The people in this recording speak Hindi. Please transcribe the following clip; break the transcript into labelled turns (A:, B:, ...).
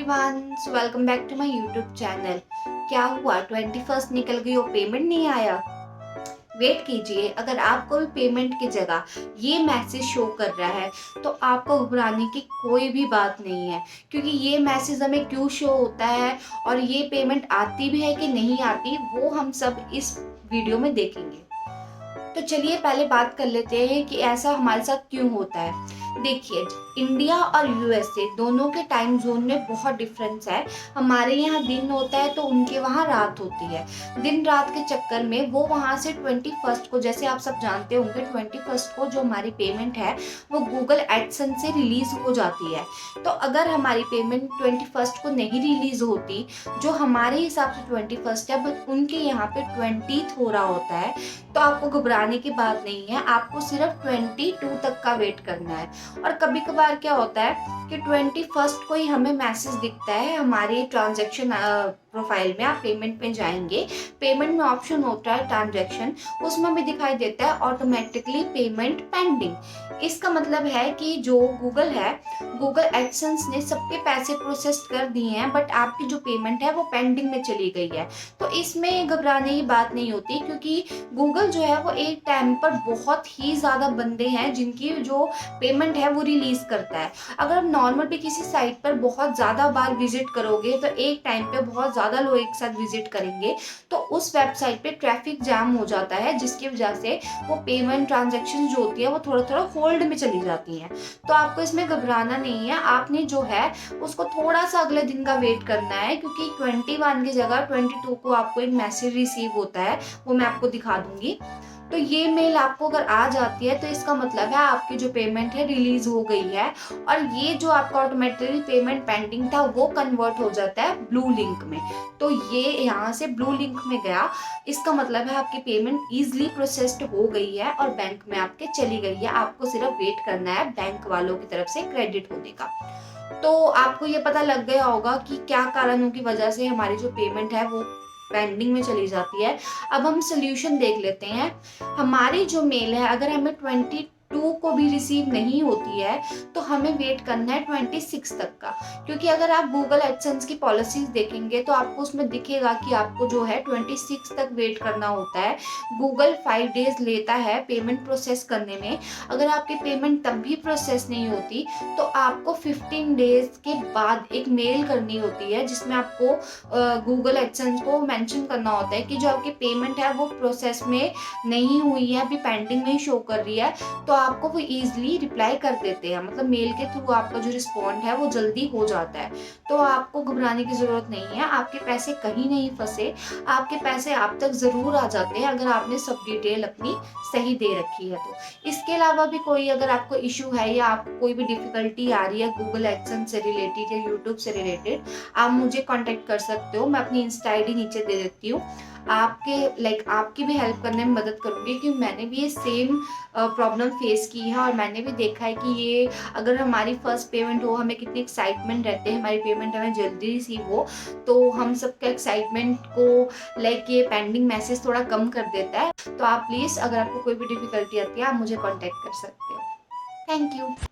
A: Everyone, welcome back to my YouTube channel. क्या हुआ 21st निकल गई और पेमेंट नहीं आया? वेट कीजिए। अगर आपको भी पेमेंट की जगह ये मैसेज शो कर रहा है तो आपको घबराने की कोई भी बात नहीं है, क्योंकि ये मैसेज हमें क्यों शो होता है और ये पेमेंट आती भी है कि नहीं आती वो हम सब इस वीडियो में देखेंगे। तो चलिए पहले बात कर लेते हैं कि ऐसा हमारे साथ क्यों होता है। देखिए, इंडिया और यूएसए दोनों के टाइम जोन में बहुत डिफरेंस है। हमारे यहाँ दिन होता है तो उनके वहाँ रात होती है। दिन रात के चक्कर में वो वहाँ से 21st को, जैसे आप सब जानते होंगे, 21st को जो हमारी पेमेंट है वो गूगल एडसेंस से रिलीज हो जाती है। तो अगर हमारी पेमेंट 21st को नहीं रिलीज होती, जो हमारे हिसाब से 21st है बट उनके यहाँ पे 20th हो रहा होता है, तो आपको घबराने की बात नहीं है। आपको सिर्फ 22 तक का वेट करना है। और कभी कभार क्या होता है कि 21st को ही हमें मैसेज दिखता है हमारे ट्रांजैक्शन प्रोफाइल में। आप पेमेंट में जाएंगे, पेमेंट में ऑप्शन होता है ट्रांजैक्शन, उसमें भी दिखाई देता है ऑटोमेटिकली पेमेंट पेंडिंग। इसका मतलब है कि जो गूगल है, गूगल एडसेंस ने सबके पैसे प्रोसेस कर दिए हैं बट आपकी जो पेमेंट है वो पेंडिंग में चली गई है। तो इसमें घबराने की बात नहीं होती, क्योंकि गूगल जो है वो एक टाइम पर बहुत ही ज़्यादा बंदे हैं जिनकी जो पेमेंट है वो रिलीज करता है। अगर आप नॉर्मल भी किसी साइट पर बहुत ज़्यादा बार विजिट करोगे तो एक टाइम पे बहुत ज़्यादा लोग एक साथ विजिट करेंगे तो उस वेबसाइट पे ट्रैफिक जाम हो जाता है, जिसकी वजह से वो पेमेंट ट्रांजेक्शन जो होती है वो थोड़ा थोड़ा होल्ड में चली जाती हैं। तो आपको इसमें घबराना नहीं है। आपने जो है उसको थोड़ा सा अगले दिन का वेट करना है, क्योंकि 21 की जगह 22 को आपको एक मैसेज रिसीव होता है, वो मैं आपको दिखा दूंगी। तो ये मेल आपको अगर आ जाती है तो इसका मतलब है आपकी जो पेमेंट है रिलीज हो गई है, और ये जो आपका ऑटोमेटिकली पेमेंट पेंडिंग था वो कन्वर्ट हो जाता है ब्लू लिंक में। तो ये यहाँ से ब्लू लिंक में गया, इसका मतलब है आपकी पेमेंट इजीली प्रोसेस्ड हो गई है और बैंक में आपके चली गई है। आपको सिर्फ वेट करना है बैंक वालों की तरफ से क्रेडिट होने का। तो आपको ये पता लग गया होगा कि क्या कारणों की वजह से हमारी जो पेमेंट है वो पेंडिंग में चली जाती है। अब हम सोल्यूशन देख लेते हैं। हमारी जो मेल है अगर हमें 22 को भी रिसीव नहीं होती है तो हमें वेट करना है 26 तक का, क्योंकि अगर आप गूगल एडसेंस की पॉलिसीज देखेंगे तो आपको उसमें दिखेगा कि आपको जो है 26 तक वेट करना होता है। गूगल 5 डेज लेता है पेमेंट प्रोसेस करने में। अगर आपकी पेमेंट तब भी प्रोसेस नहीं होती तो आपको 15 डेज के बाद एक मेल करनी होती है, जिसमें आपको गूगल एडसेंस को मेंशन करना होता है कि जो आपकी पेमेंट है वो प्रोसेस में नहीं हुई है, अभी पेंडिंग में ही शो कर रही है। तो आपको वो इजीली रिप्लाई कर देते हैं, मतलब मेल के थ्रू आपका जो रिस्पॉन्ड है वो जल्दी हो जाता है। तो आपको घबराने की जरूरत नहीं है। आपके पैसे कहीं नहीं फंसे, आपके पैसे आप तक जरूर आ जाते हैं अगर आपने सब डिटेल अपनी सही दे रखी है। तो इसके अलावा भी कोई अगर आपको इशू है या आपको कोई भी डिफिकल्टी आ रही है गूगल एडसेंस से रिलेटेड या यूट्यूब से रिलेटेड, आप मुझे कांटेक्ट कर सकते हो। मैं अपनी इंस्टा आईडी नीचे दे देती हूँ। आपकी भी हेल्प करने में मदद करूंगी, क्योंकि मैंने भी ये सेम प्रॉब्लम फेस की है और मैंने भी देखा है कि ये अगर हमारी फर्स्ट पेमेंट हो, हमें कितनी एक्साइटमेंट रहते हैं हमारी पेमेंट हमें जल्दी रिसीव हो, तो हम सबका एक्साइटमेंट को ये पेंडिंग मैसेज थोड़ा कम कर देता है। तो आप प्लीज़, अगर आपको कोई भी डिफिकल्टी आती है, आप मुझे कॉन्टेक्ट कर सकते हो। Thank you.